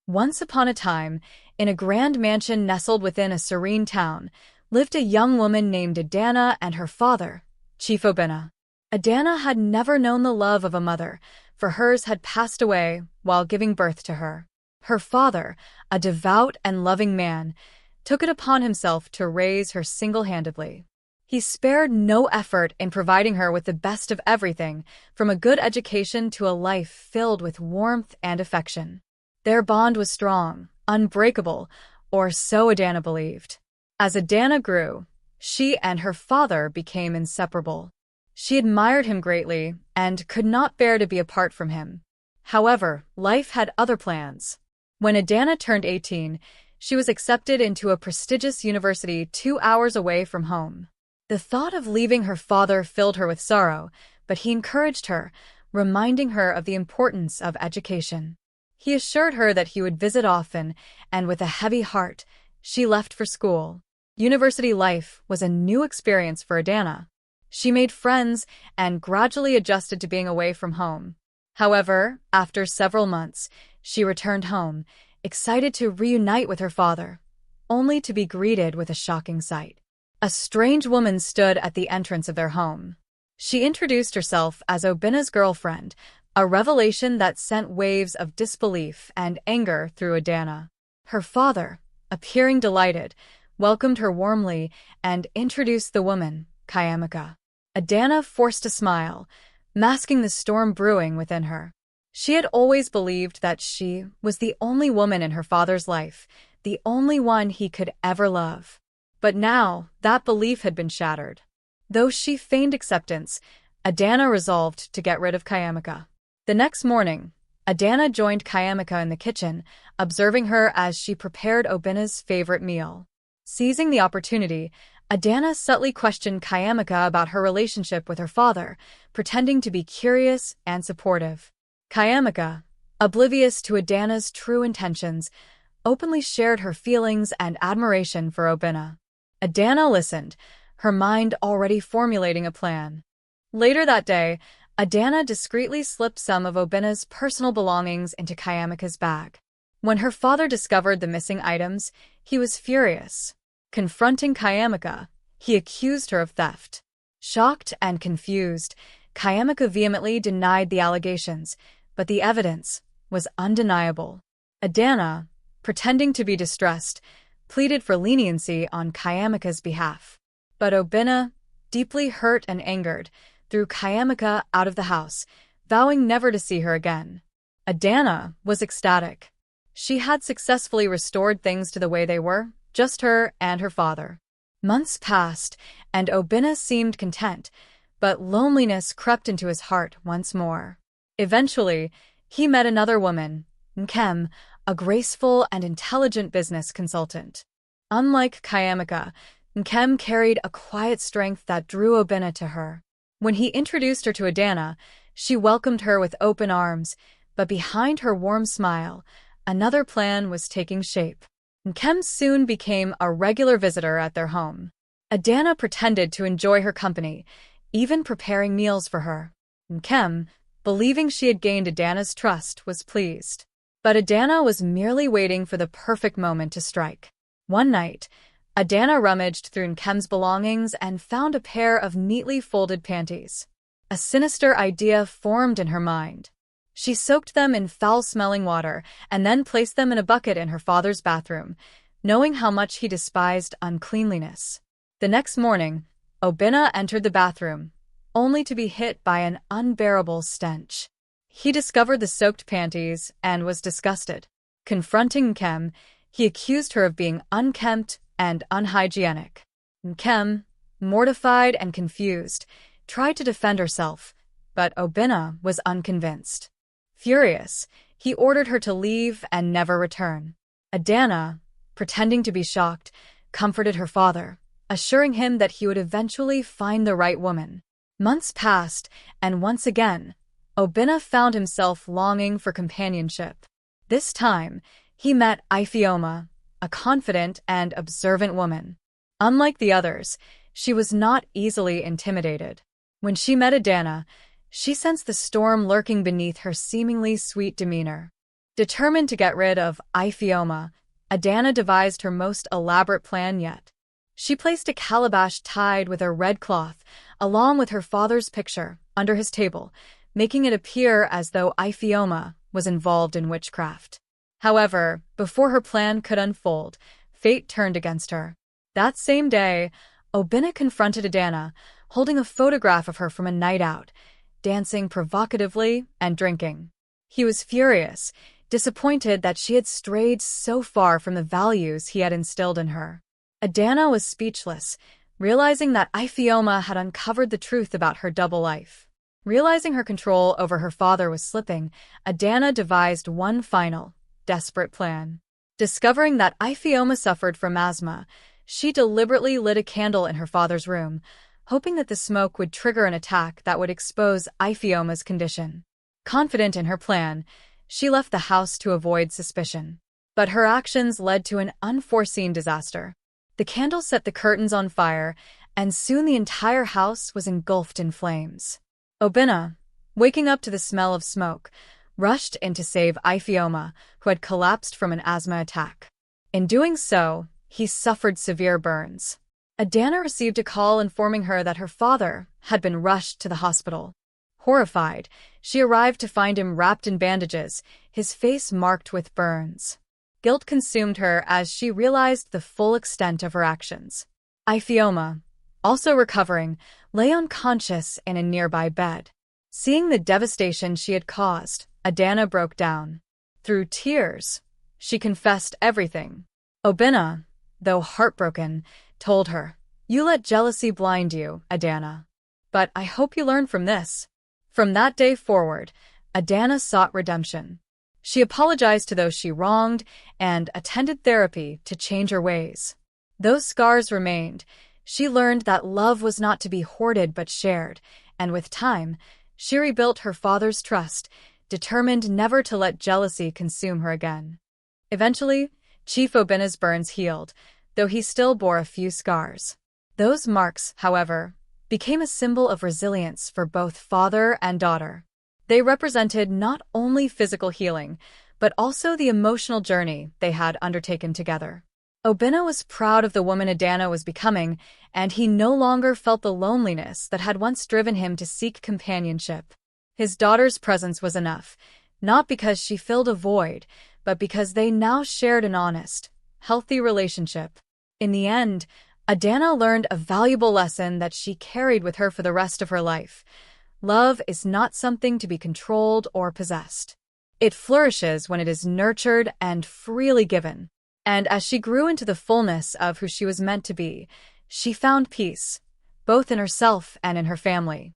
Once upon a time, in a grand mansion nestled within a serene town, lived a young woman named Adanna and her father, Chief Obinna. Adanna had never known the love of a mother, for hers had passed away while giving birth to her. Her father, a devout and loving man, took it upon himself to raise her single-handedly. He spared no effort in providing her with the best of everything, from a good education to a life filled with warmth and affection. Their bond was strong, unbreakable, or so Adanna believed. As Adanna grew, she and her father became inseparable. She admired him greatly and could not bear to be apart from him. However, life had other plans. When Adanna turned 18, she was accepted into a prestigious university 2 hours away from home. The thought of leaving her father filled her with sorrow, but he encouraged her, reminding her of the importance of education. He assured her that he would visit often, and with a heavy heart, she left for school. University life was a new experience for Adanna. She made friends and gradually adjusted to being away from home. However, after several months, she returned home, excited to reunite with her father, only to be greeted with a shocking sight. A strange woman stood at the entrance of their home. She introduced herself as Obinna's girlfriend, a revelation that sent waves of disbelief and anger through Adanna. Her father, appearing delighted, welcomed her warmly and introduced the woman, Chiamaka. Adanna forced a smile, masking the storm brewing within her. She had always believed that she was the only woman in her father's life, the only one he could ever love. But now, that belief had been shattered. Though she feigned acceptance, Adanna resolved to get rid of Chiamaka. The next morning, Adanna joined Chiamaka in the kitchen, observing her as she prepared Obinna's favorite meal. Seizing the opportunity, Adanna subtly questioned Chiamaka about her relationship with her father, pretending to be curious and supportive. Chiamaka, oblivious to Adanna's true intentions, openly shared her feelings and admiration for Obinna. Adanna listened, her mind already formulating a plan. Later that day, Adanna discreetly slipped some of Obinna's personal belongings into Chiamaka's bag. When her father discovered the missing items, he was furious. Confronting Chiamaka, he accused her of theft. Shocked and confused, Chiamaka vehemently denied the allegations, but the evidence was undeniable. Adanna, pretending to be distressed, pleaded for leniency on Chiamaka's behalf. But Obinna, deeply hurt and angered, threw Chiamaka out of the house, vowing never to see her again. Adanna was ecstatic. She had successfully restored things to the way they were, just her and her father. Months passed, and Obinna seemed content, but loneliness crept into his heart once more. Eventually, he met another woman, Nkem, a graceful and intelligent business consultant. Unlike Chiamaka, Nkem carried a quiet strength that drew Obinna to her. When he introduced her to Adanna, she welcomed her with open arms, but behind her warm smile, another plan was taking shape. Nkem soon became a regular visitor at their home. Adanna pretended to enjoy her company, even preparing meals for her. Nkem, believing she had gained Adanna's trust, was pleased. But Adanna was merely waiting for the perfect moment to strike. One night, Adanna rummaged through Nkem's belongings and found a pair of neatly folded panties. A sinister idea formed in her mind. She soaked them in foul-smelling water and then placed them in a bucket in her father's bathroom, knowing how much he despised uncleanliness. The next morning, Obinna entered the bathroom, only to be hit by an unbearable stench. He discovered the soaked panties and was disgusted. Confronting Nkem, he accused her of being unkempt and unhygienic. Nkem, mortified and confused, tried to defend herself, but Obinna was unconvinced. Furious, he ordered her to leave and never return. Adanna, pretending to be shocked, comforted her father, assuring him that he would eventually find the right woman. Months passed, and once again, Obinna found himself longing for companionship. This time, he met Ifeoma, a confident and observant woman. Unlike the others, she was not easily intimidated. When she met Adanna, she sensed the storm lurking beneath her seemingly sweet demeanor. Determined to get rid of Ifeoma, Adanna devised her most elaborate plan yet. She placed a calabash tied with a red cloth, along with her father's picture, under his table, making it appear as though Ifeoma was involved in witchcraft. However, before her plan could unfold, fate turned against her. That same day, Obinna confronted Adanna, holding a photograph of her from a night out, dancing provocatively and drinking. He was furious, disappointed that she had strayed so far from the values he had instilled in her. Adanna was speechless, realizing that Ifeoma had uncovered the truth about her double life. Realizing her control over her father was slipping, Adanna devised one final, desperate plan. Discovering that Ifeoma suffered from asthma, she deliberately lit a candle in her father's room, hoping that the smoke would trigger an attack that would expose Ifeoma's condition. Confident in her plan, she left the house to avoid suspicion. But her actions led to an unforeseen disaster. The candle set the curtains on fire, and soon the entire house was engulfed in flames. Obinna, waking up to the smell of smoke, rushed in to save Ifeoma, who had collapsed from an asthma attack. In doing so, he suffered severe burns. Adanna received a call informing her that her father had been rushed to the hospital. Horrified, she arrived to find him wrapped in bandages, his face marked with burns. Guilt consumed her as she realized the full extent of her actions. Ifeoma, also recovering, lay unconscious in a nearby bed. Seeing the devastation she had caused, Adanna broke down. Through tears, she confessed everything. Obinna, though heartbroken, told her, "You let jealousy blind you, Adanna. But I hope you learn from this." From that day forward, Adanna sought redemption. She apologized to those she wronged and attended therapy to change her ways. Though scars remained, she learned that love was not to be hoarded but shared, and with time, she rebuilt her father's trust, determined never to let jealousy consume her again. Eventually, Chief Obinna's burns healed, though he still bore a few scars. Those marks, however, became a symbol of resilience for both father and daughter. They represented not only physical healing, but also the emotional journey they had undertaken together. Obinna was proud of the woman Adanna was becoming, and he no longer felt the loneliness that had once driven him to seek companionship. His daughter's presence was enough, not because she filled a void, but because they now shared an honest, healthy relationship. In the end, Adanna learned a valuable lesson that she carried with her for the rest of her life. Love is not something to be controlled or possessed. It flourishes when it is nurtured and freely given. And as she grew into the fullness of who she was meant to be, she found peace, both in herself and in her family.